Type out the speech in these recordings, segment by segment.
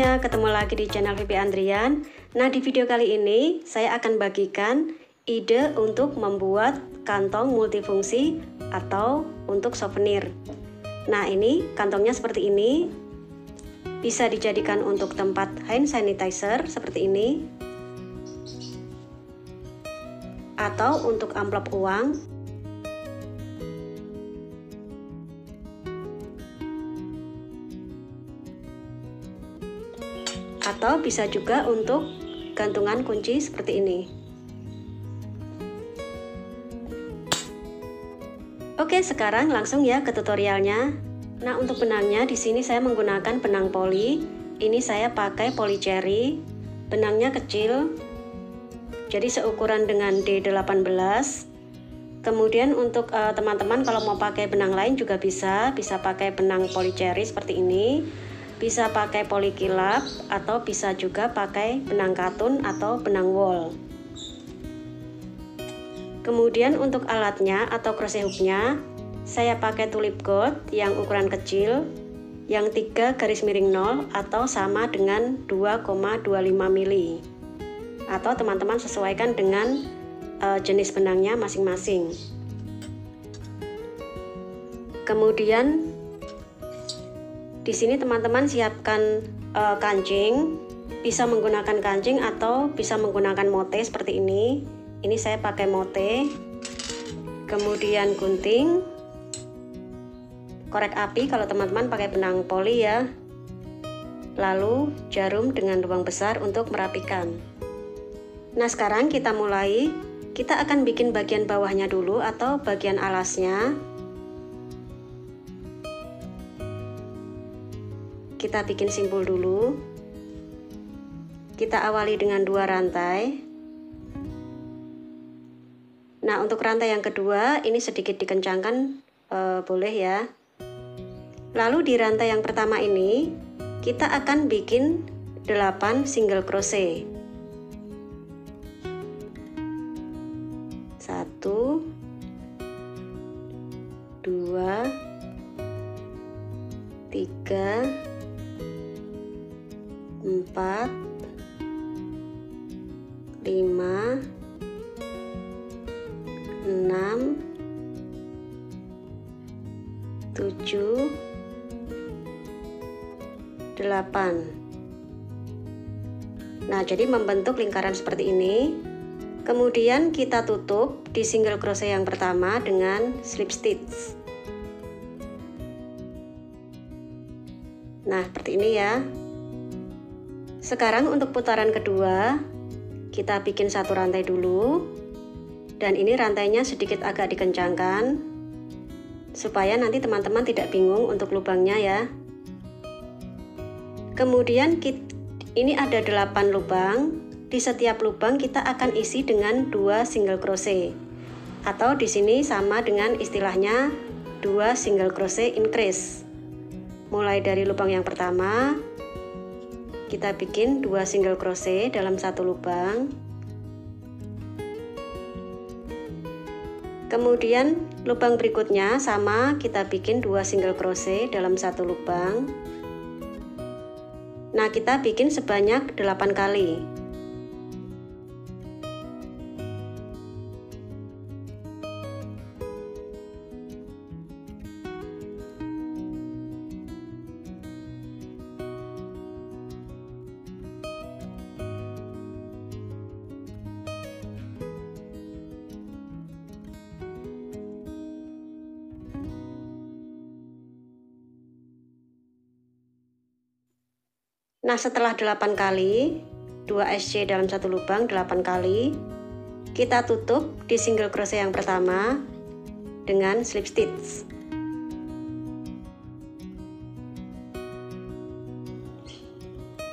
semuanya, ketemu lagi di channel Vivi Andrian. Nah, di video kali ini saya akan bagikan ide untuk membuat kantong multifungsi atau untuk souvenir. Nah, ini kantongnya seperti ini. Bisa dijadikan untuk tempat hand sanitizer seperti ini, atau untuk amplop uang, atau bisa juga untuk gantungan kunci seperti ini. Oke, sekarang langsung ya ke tutorialnya. Nah, untuk benangnya di sini saya menggunakan benang poli. Ini saya pakai poli cherry. Benangnya kecil, jadi seukuran dengan D18. Kemudian untuk teman-teman kalau mau pakai benang lain juga bisa pakai benang poli cherry seperti ini. Bisa pakai poli kilap atau bisa juga pakai benang katun atau benang wol. Kemudian untuk alatnya atau crochet hooknya, saya pakai tulip gold yang ukuran kecil, yang 3 garis miring 0 atau sama dengan 2,25 mili. Atau teman-teman sesuaikan dengan jenis benangnya masing-masing. Kemudian di sini teman-teman siapkan kancing, bisa menggunakan kancing atau bisa menggunakan mote seperti ini. Ini saya pakai mote. Kemudian gunting, korek api kalau teman-teman pakai benang poli ya. Lalu jarum dengan lubang besar untuk merapikan. Nah, sekarang kita mulai. Kita akan bikin bagian bawahnya dulu atau bagian alasnya. Kita bikin simpul dulu. Kita awali dengan 2 rantai. Nah, untuk rantai yang kedua ini sedikit dikencangkan, boleh ya. Lalu di rantai yang pertama ini kita akan bikin 8 single crochet. 1, 2, 3, 4, 5, 6, 7, 8. Nah, jadi membentuk lingkaran seperti ini. Kemudian kita tutup di single crochet yang pertama dengan slip stitch. Nah, seperti ini ya. Sekarang untuk putaran kedua, kita bikin 1 rantai dulu. Dan ini rantainya sedikit agak dikencangkan, supaya nanti teman-teman tidak bingung untuk lubangnya ya. Kemudian ini ada 8 lubang. Di setiap lubang kita akan isi dengan 2 single crochet. Atau di sini sama dengan istilahnya 2 single crochet increase. Mulai dari lubang yang pertama, kita bikin 2 single crochet dalam 1 lubang. Kemudian lubang berikutnya sama, kita bikin 2 single crochet dalam 1 lubang. Nah, kita bikin sebanyak 8 kali. Nah, setelah 8 kali, 2 SC dalam 1 lubang 8 kali, kita tutup di single crochet yang pertama dengan slip stitch.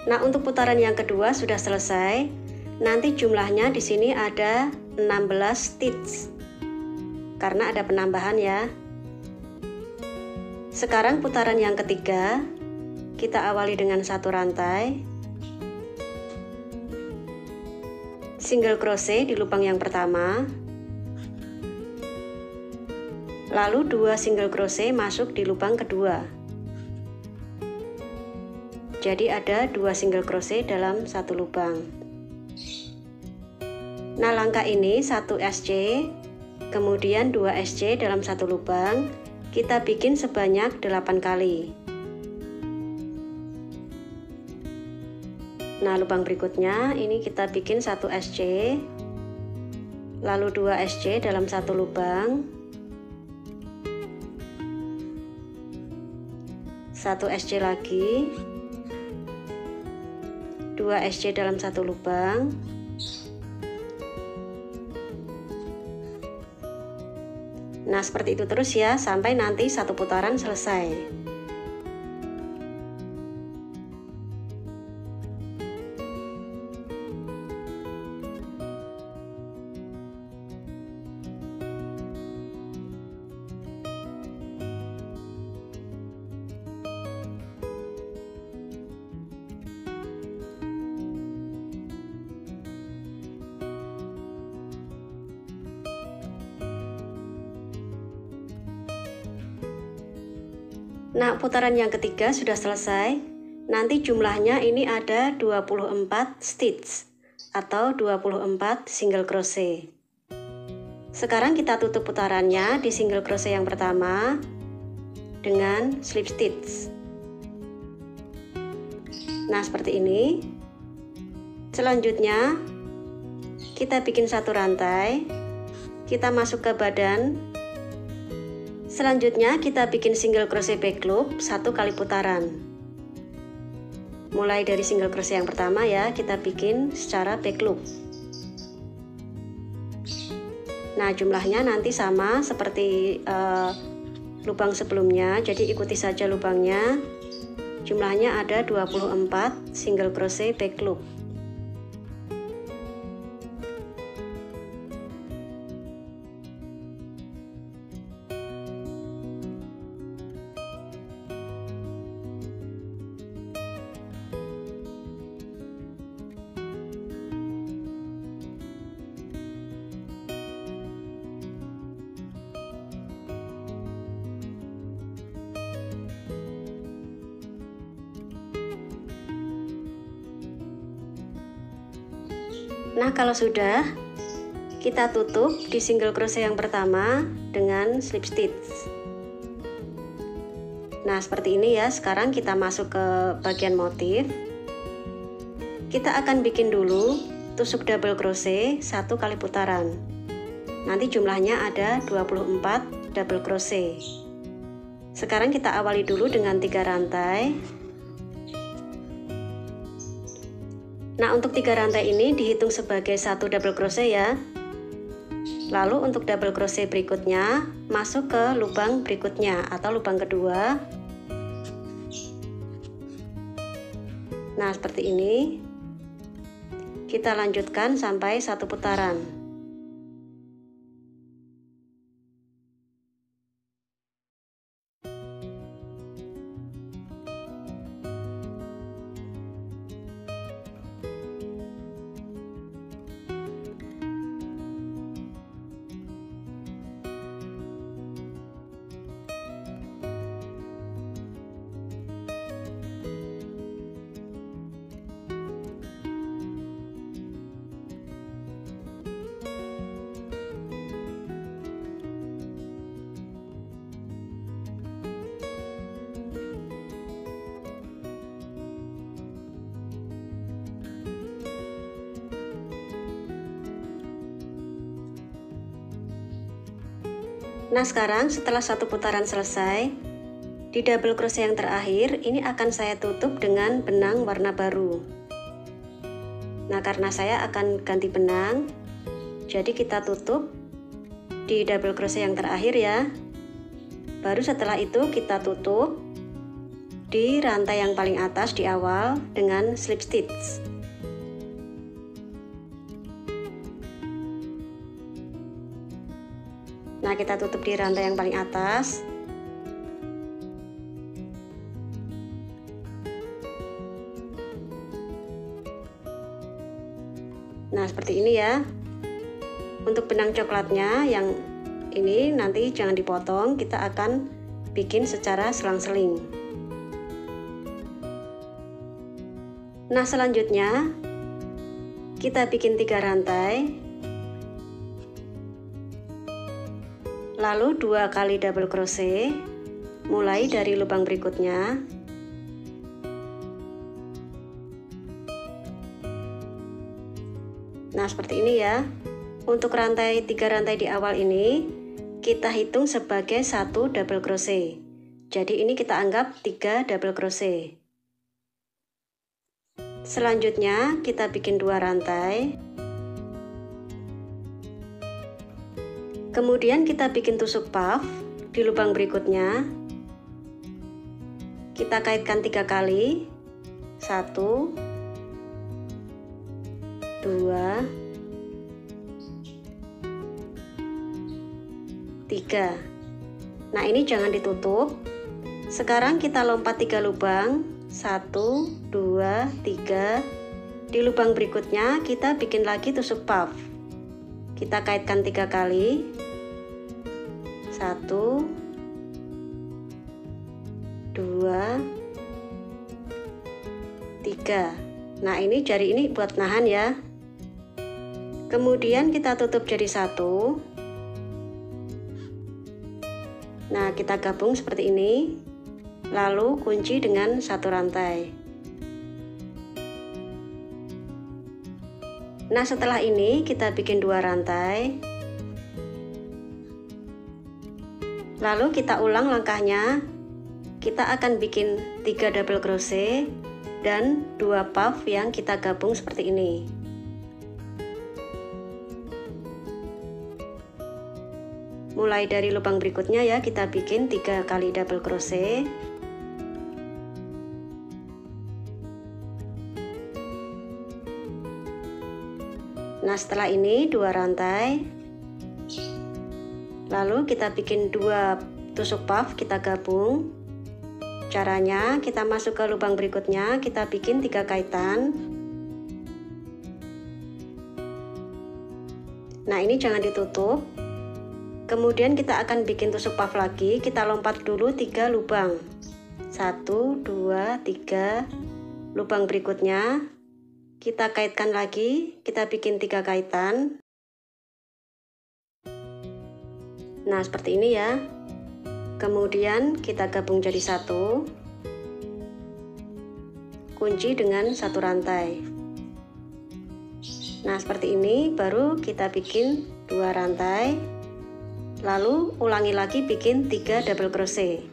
Nah, untuk putaran yang kedua sudah selesai. Nanti jumlahnya di sini ada 16 stitch. Karena ada penambahan ya. Sekarang putaran yang ketiga, kita awali dengan 1 rantai, single crochet di lubang yang pertama, lalu 2 single crochet masuk di lubang kedua. Jadi ada 2 single crochet dalam satu lubang. Nah, langkah ini 1 SC, kemudian 2 SC dalam satu lubang, kita bikin sebanyak 8 kali. Nah, lubang berikutnya ini kita bikin 1 SC, lalu 2 SC dalam satu lubang, 1 SC lagi, 2 SC dalam satu lubang, nah seperti itu terus ya sampai nanti satu putaran selesai. Nah, putaran yang ketiga sudah selesai. Nanti jumlahnya ini ada 24 stitch atau 24 single crochet. Sekarang kita tutup putarannya di single crochet yang pertama dengan slip stitch. Nah, seperti ini. Selanjutnya kita bikin satu rantai, kita masuk ke badan. Selanjutnya kita bikin single crochet back loop 1 kali putaran. Mulai dari single crochet yang pertama ya, kita bikin secara back loop. Nah, jumlahnya nanti sama seperti lubang sebelumnya, jadi ikuti saja lubangnya. Jumlahnya ada 24 single crochet back loop. Nah, kalau sudah, kita tutup di single crochet yang pertama dengan slip stitch. Nah, seperti ini ya. Sekarang kita masuk ke bagian motif. Kita akan bikin dulu tusuk double crochet 1 kali putaran. Nanti jumlahnya ada 24 double crochet. Sekarang kita awali dulu dengan 3 rantai. Nah, untuk 3 rantai ini dihitung sebagai 1 double crochet ya. Lalu untuk double crochet berikutnya masuk ke lubang berikutnya atau lubang kedua. Nah, seperti ini. Kita lanjutkan sampai 1 putaran. Nah, sekarang setelah 1 putaran selesai, di double crochet yang terakhir ini akan saya tutup dengan benang warna baru. Nah, karena saya akan ganti benang, jadi kita tutup di double crochet yang terakhir ya. Baru setelah itu kita tutup di rantai yang paling atas di awal dengan slip stitch. Nah, kita tutup di rantai yang paling atas. Nah, seperti ini ya. Untuk benang coklatnya yang ini nanti jangan dipotong, kita akan bikin secara selang-seling. Nah, selanjutnya kita bikin 3 rantai, lalu 2 kali double crochet mulai dari lubang berikutnya. Nah, seperti ini ya. Untuk 3 rantai di awal ini kita hitung sebagai 1 double crochet. Jadi ini kita anggap 3 double crochet. Selanjutnya kita bikin 2 rantai. Kemudian kita bikin tusuk puff di lubang berikutnya. Kita kaitkan 3 kali. 1 2 3. Nah, ini jangan ditutup. Sekarang kita lompat 3 lubang. 1 2 3. Di lubang berikutnya kita bikin lagi tusuk puff. Kita kaitkan 3 kali. 1 2 3. Nah, ini jari ini buat nahan ya. Kemudian kita tutup jadi 1. Nah, kita gabung seperti ini. Lalu kunci dengan 1 rantai. Nah, setelah ini kita bikin 2 rantai. Lalu kita ulang langkahnya. Kita akan bikin 3 double crochet dan 2 puff yang kita gabung seperti ini. Mulai dari lubang berikutnya ya, kita bikin 3 kali double crochet. Nah, setelah ini 2 rantai. Lalu kita bikin 2 tusuk puff, kita gabung. Caranya kita masuk ke lubang berikutnya, kita bikin 3 kaitan. Nah, ini jangan ditutup. Kemudian kita akan bikin tusuk puff lagi, kita lompat dulu 3 lubang. 1 2 3. Lubang berikutnya kita kaitkan lagi, kita bikin 3 kaitan. Nah, seperti ini ya. Kemudian kita gabung jadi 1. Kunci dengan 1 rantai. Nah, seperti ini baru kita bikin 2 rantai. Lalu ulangi lagi bikin 3 double crochet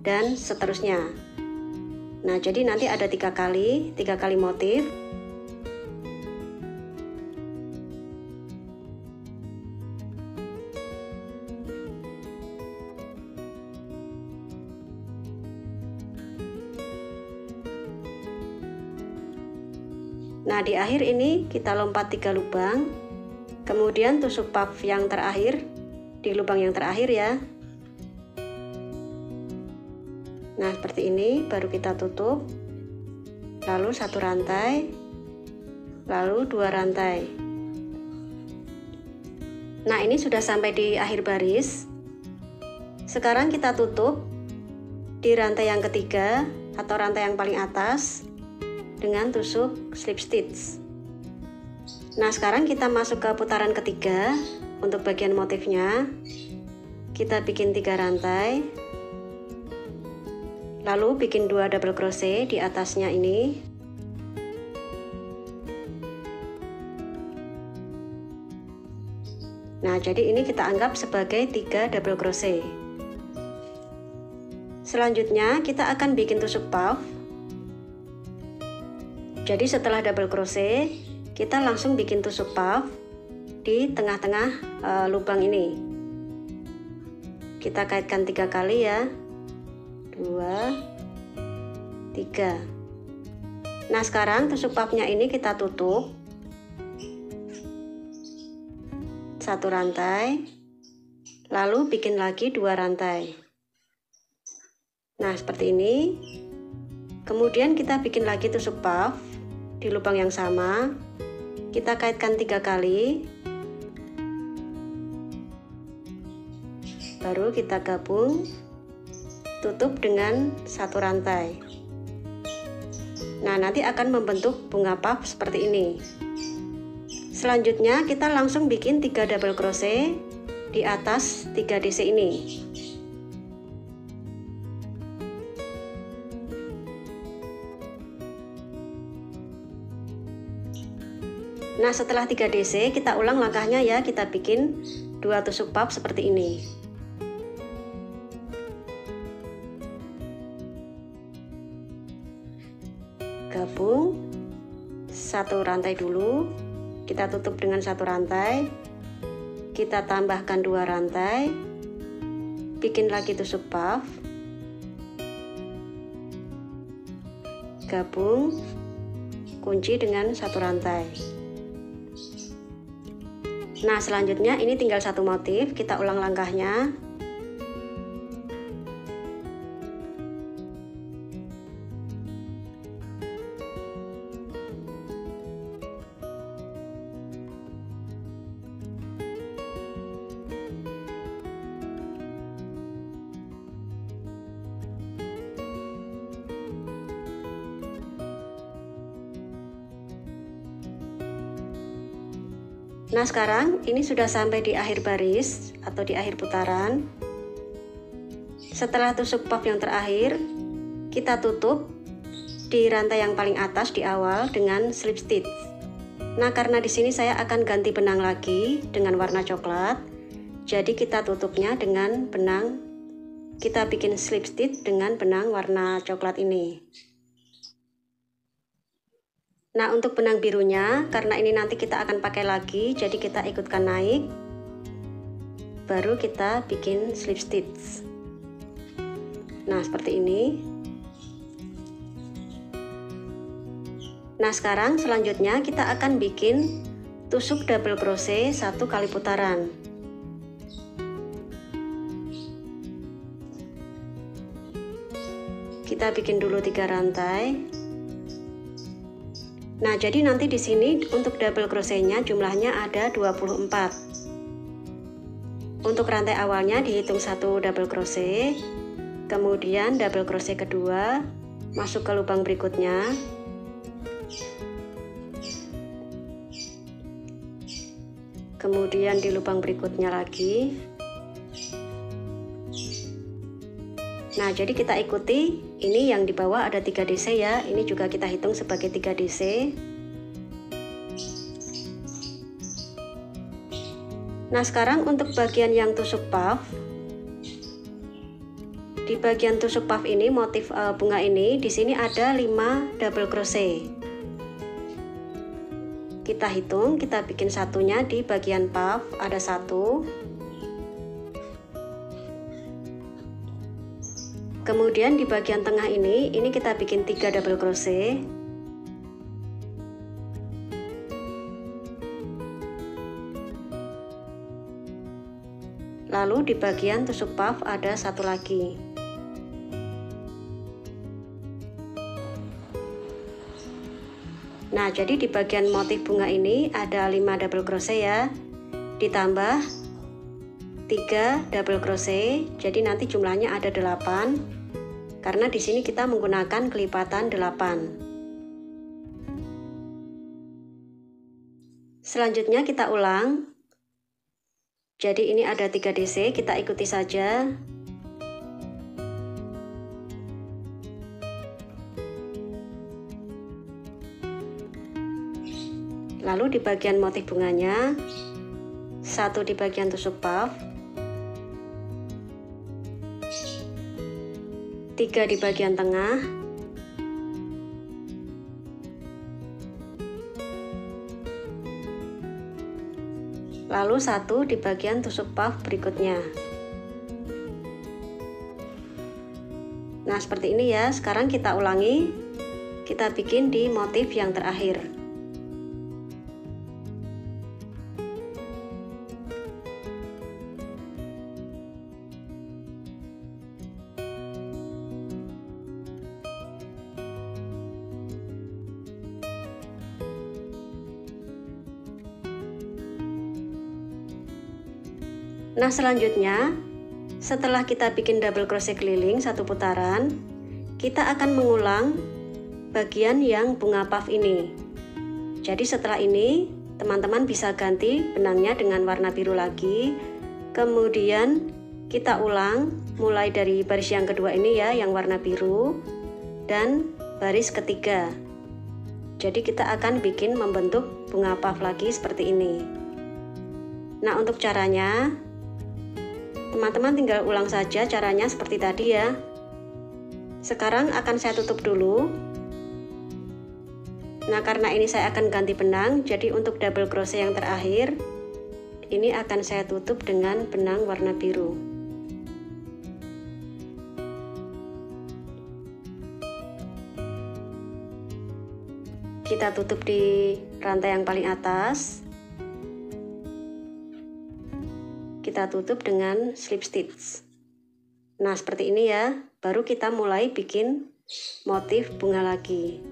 dan seterusnya. Nah, jadi nanti ada 3 kali motif. Nah, di akhir ini kita lompat 3 lubang, kemudian tusuk puff yang terakhir di lubang yang terakhir ya. Nah, seperti ini baru kita tutup, lalu 1 rantai, lalu 2 rantai. Nah, ini sudah sampai di akhir baris. Sekarang kita tutup di rantai yang ketiga atau rantai yang paling atas dengan tusuk slip stitch. Nah, sekarang kita masuk ke putaran ketiga. Untuk bagian motifnya kita bikin 3 rantai, lalu bikin 2 double crochet di atasnya ini. Nah, jadi ini kita anggap sebagai 3 double crochet. Selanjutnya kita akan bikin tusuk puff. Jadi setelah double crochet kita langsung bikin tusuk puff di tengah-tengah lubang ini. Kita kaitkan 3 kali ya. 2 3. Nah, sekarang tusuk puffnya ini kita tutup 1 rantai, lalu bikin lagi 2 rantai. Nah, seperti ini. Kemudian kita bikin lagi tusuk puff di lubang yang sama. Kita kaitkan 3 kali. Baru kita gabung, tutup dengan 1 rantai. Nah, nanti akan membentuk bunga puff seperti ini. Selanjutnya kita langsung bikin 3 double crochet di atas 3 DC ini. Nah, setelah 3 DC kita ulang langkahnya ya, kita bikin 2 tusuk puff seperti ini. Gabung 1 rantai dulu, kita tutup dengan 1 rantai, kita tambahkan 2 rantai, bikin lagi tusuk puff, gabung, kunci dengan 1 rantai. Nah, selanjutnya ini tinggal 1 motif, kita ulang langkahnya. Nah, sekarang ini sudah sampai di akhir baris atau di akhir putaran. Setelah tusuk puff yang terakhir, kita tutup di rantai yang paling atas di awal dengan slip stitch. Nah, karena di sini saya akan ganti benang lagi dengan warna coklat, jadi kita tutupnya dengan benang, kita bikin slip stitch dengan benang warna coklat ini. Nah, untuk benang birunya, karena ini nanti kita akan pakai lagi, jadi kita ikutkan naik, baru kita bikin slip stitch. Nah, seperti ini. Nah, sekarang selanjutnya kita akan bikin tusuk double crochet 1 kali putaran. Kita bikin dulu 3 rantai. Nah, jadi nanti di sini untuk double crochetnya jumlahnya ada 24. Untuk rantai awalnya dihitung 1 double crochet, kemudian double crochet kedua, masuk ke lubang berikutnya, kemudian di lubang berikutnya lagi. Nah, jadi kita ikuti, ini yang di bawah ada 3 DC ya, ini juga kita hitung sebagai 3 DC. Nah, sekarang untuk bagian yang tusuk puff, di bagian tusuk puff ini motif bunga ini, di sini ada 5 double crochet. Kita hitung, kita bikin satunya di bagian puff, ada 1. Kemudian di bagian tengah ini kita bikin 3 double crochet. Lalu di bagian tusuk puff ada 1 lagi. Nah, jadi di bagian motif bunga ini ada 5 double crochet ya, ditambah 3 double crochet, jadi nanti jumlahnya ada 8. Karena di sini kita menggunakan kelipatan 8. Selanjutnya kita ulang. Jadi ini ada 3 DC, kita ikuti saja. Lalu di bagian motif bunganya, 1 di bagian tusuk puff, 3 di bagian tengah, lalu 1 di bagian tusuk puff berikutnya. Nah, seperti ini ya. Sekarang kita ulangi, kita bikin di motif yang terakhir. Nah, selanjutnya setelah kita bikin double crochet keliling 1 putaran, kita akan mengulang bagian yang bunga puff ini. Jadi setelah ini teman-teman bisa ganti benangnya dengan warna biru lagi. Kemudian kita ulang mulai dari baris yang kedua ini ya, yang warna biru, dan baris ketiga. Jadi kita akan bikin membentuk bunga puff lagi seperti ini. Nah, untuk caranya teman-teman tinggal ulang saja caranya seperti tadi ya. Sekarang akan saya tutup dulu. Nah, karena ini saya akan ganti benang, jadi untuk double crochet yang terakhir ini akan saya tutup dengan benang warna biru. Kita tutup di rantai yang paling atas. Kita tutup dengan slip stitch. Nah, seperti ini ya. Baru kita mulai bikin motif bunga lagi.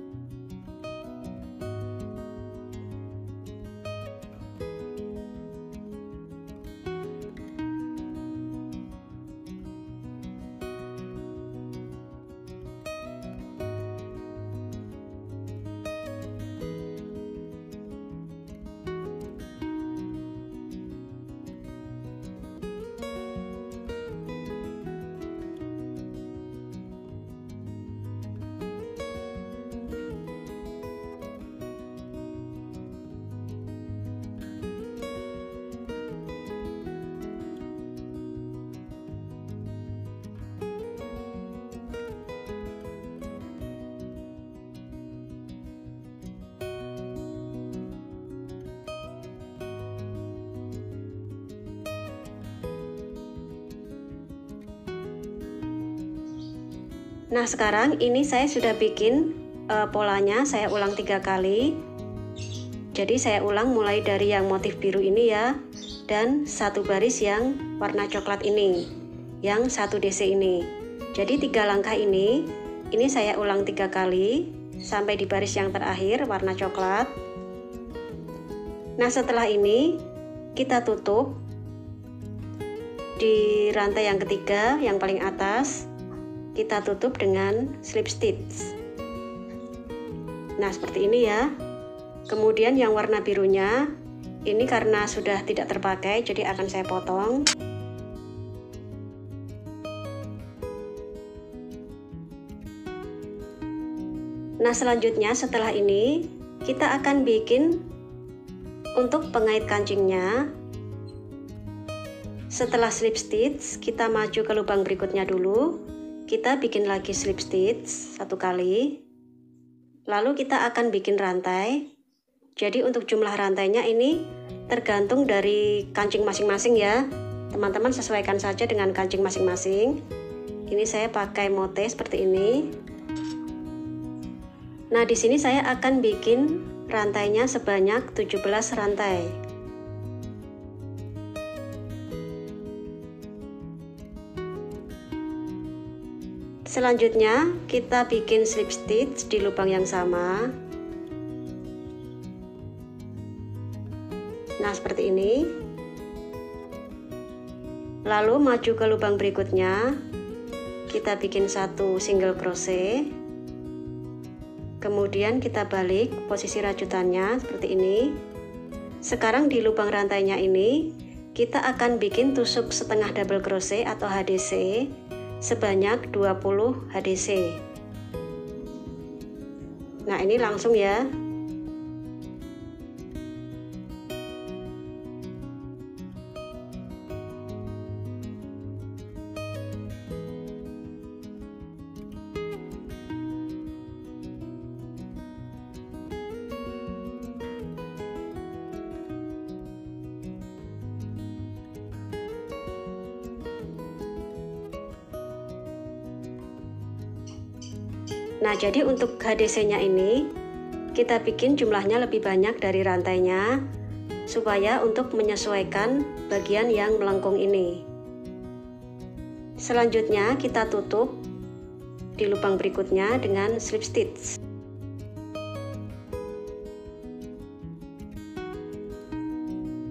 Nah, sekarang ini saya sudah bikin polanya, saya ulang 3 kali. Jadi saya ulang mulai dari yang motif biru ini ya, dan satu baris yang warna coklat ini, yang 1 DC ini. Jadi 3 langkah ini saya ulang 3 kali sampai di baris yang terakhir warna coklat. Nah, setelah ini kita tutup di rantai yang ketiga yang paling atas. Kita tutup dengan slip stitch. Nah, seperti ini ya. Kemudian yang warna birunya ini karena sudah tidak terpakai, jadi akan saya potong. Nah, selanjutnya setelah ini kita akan bikin untuk pengait kancingnya. Setelah slip stitch, kita maju ke lubang berikutnya dulu. Kita bikin lagi slip stitch 1 kali. Lalu kita akan bikin rantai. Jadi untuk jumlah rantainya ini tergantung dari kancing masing-masing ya. Teman-teman sesuaikan saja dengan kancing masing-masing. Ini saya pakai motif seperti ini. Nah, di sini saya akan bikin rantainya sebanyak 17 rantai. Selanjutnya kita bikin slip stitch di lubang yang sama. Nah, seperti ini. Lalu maju ke lubang berikutnya. Kita bikin 1 single crochet. Kemudian kita balik posisi rajutannya seperti ini. Sekarang di lubang rantainya ini kita akan bikin tusuk setengah double crochet atau HDC sebanyak 20 HDC. Nah, ini langsung ya. Nah, jadi untuk HDC-nya ini kita bikin jumlahnya lebih banyak dari rantainya supaya untuk menyesuaikan bagian yang melengkung ini. Selanjutnya kita tutup di lubang berikutnya dengan slip stitch.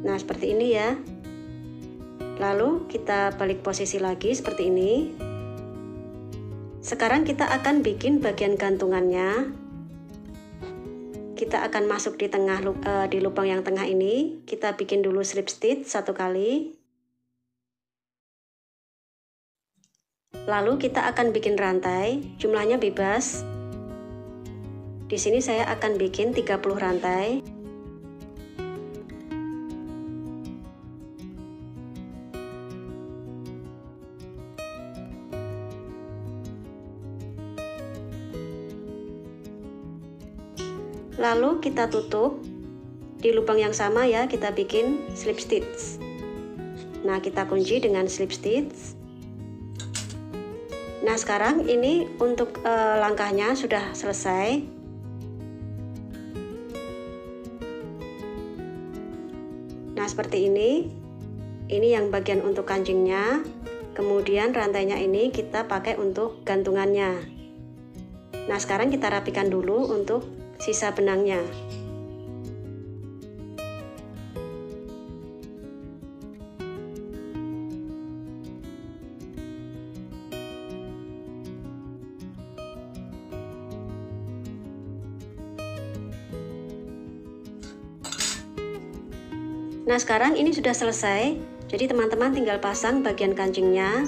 Nah, seperti ini ya. Lalu kita balik posisi lagi seperti ini. Sekarang kita akan bikin bagian gantungannya. kita akan masuk di tengah di lubang yang tengah ini. Kita bikin dulu slip stitch 1 kali. Lalu kita akan bikin rantai, jumlahnya bebas. Di sini saya akan bikin 30 rantai. Lalu kita tutup di lubang yang sama ya, kita bikin slip stitch. Nah, kita kunci dengan slip stitch. Nah, sekarang ini untuk langkahnya sudah selesai. Nah, seperti ini. Ini yang bagian untuk kancingnya. Kemudian rantainya ini kita pakai untuk gantungannya. Nah, sekarang kita rapikan dulu untuk sisa benangnya. Nah, sekarang ini sudah selesai. Jadi teman-teman tinggal pasang bagian kancingnya.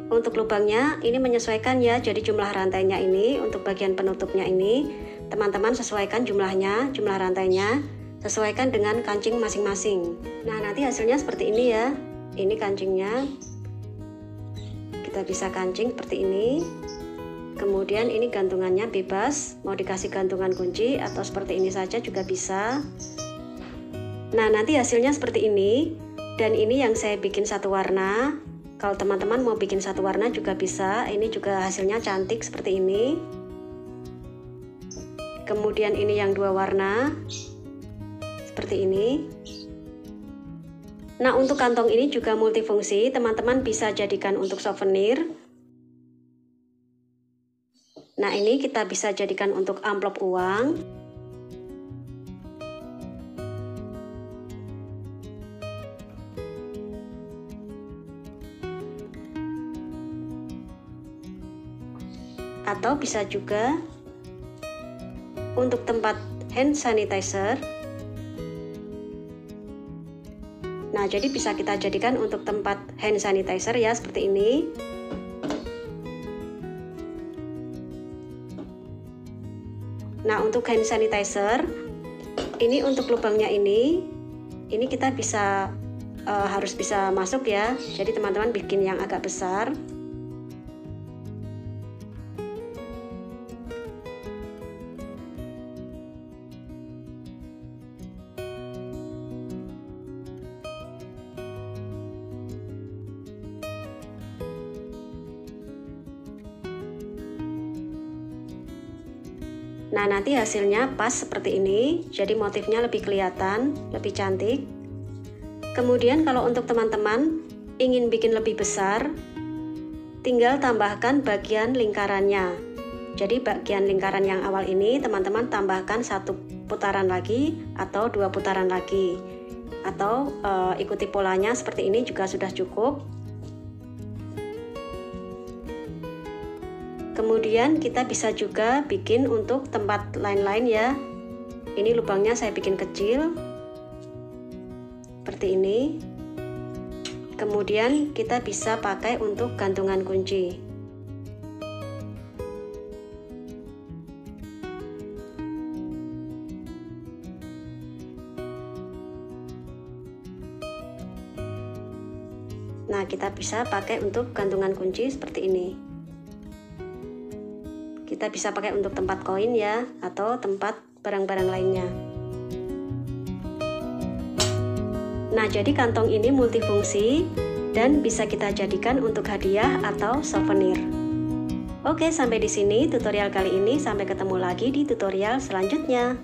Untuk lubangnya ini menyesuaikan ya. Jadi jumlah rantainya ini untuk bagian penutupnya ini teman-teman sesuaikan jumlahnya, jumlah rantainya sesuaikan dengan kancing masing-masing. Nah, nanti hasilnya seperti ini ya. Ini kancingnya. Kita bisa kancing seperti ini. Kemudian ini gantungannya bebas, mau dikasih gantungan kunci atau seperti ini saja juga bisa. Nah, nanti hasilnya seperti ini. Dan ini yang saya bikin satu warna. Kalau teman-teman mau bikin satu warna juga bisa. Ini juga hasilnya cantik seperti ini. Kemudian ini yang 2 warna. Seperti ini. Nah, untuk kantong ini juga multifungsi. Teman-teman bisa jadikan untuk souvenir. Nah, ini kita bisa jadikan untuk amplop uang. Atau bisa juga untuk tempat hand sanitizer. Nah, jadi bisa kita jadikan untuk tempat hand sanitizer ya, seperti ini. Nah, untuk hand sanitizer ini untuk lubangnya ini kita bisa harus bisa masuk ya. Jadi teman-teman bikin yang agak besar. Nah, nanti hasilnya pas seperti ini, jadi motifnya lebih kelihatan, lebih cantik. Kemudian kalau untuk teman-teman ingin bikin lebih besar, tinggal tambahkan bagian lingkarannya. Jadi bagian lingkaran yang awal ini teman-teman tambahkan 1 putaran lagi atau 2 putaran lagi. Atau ikuti polanya seperti ini juga sudah cukup. Kemudian kita bisa juga bikin untuk tempat lain-lain ya. Ini lubangnya saya bikin kecil seperti ini. Kemudian kita bisa pakai untuk gantungan kunci. Nah, kita bisa pakai untuk gantungan kunci seperti ini. Kita bisa pakai untuk tempat koin ya, atau tempat barang-barang lainnya. Nah, jadi kantong ini multifungsi dan bisa kita jadikan untuk hadiah atau souvenir. Oke, sampai di sini tutorial kali ini. Sampai ketemu lagi di tutorial selanjutnya.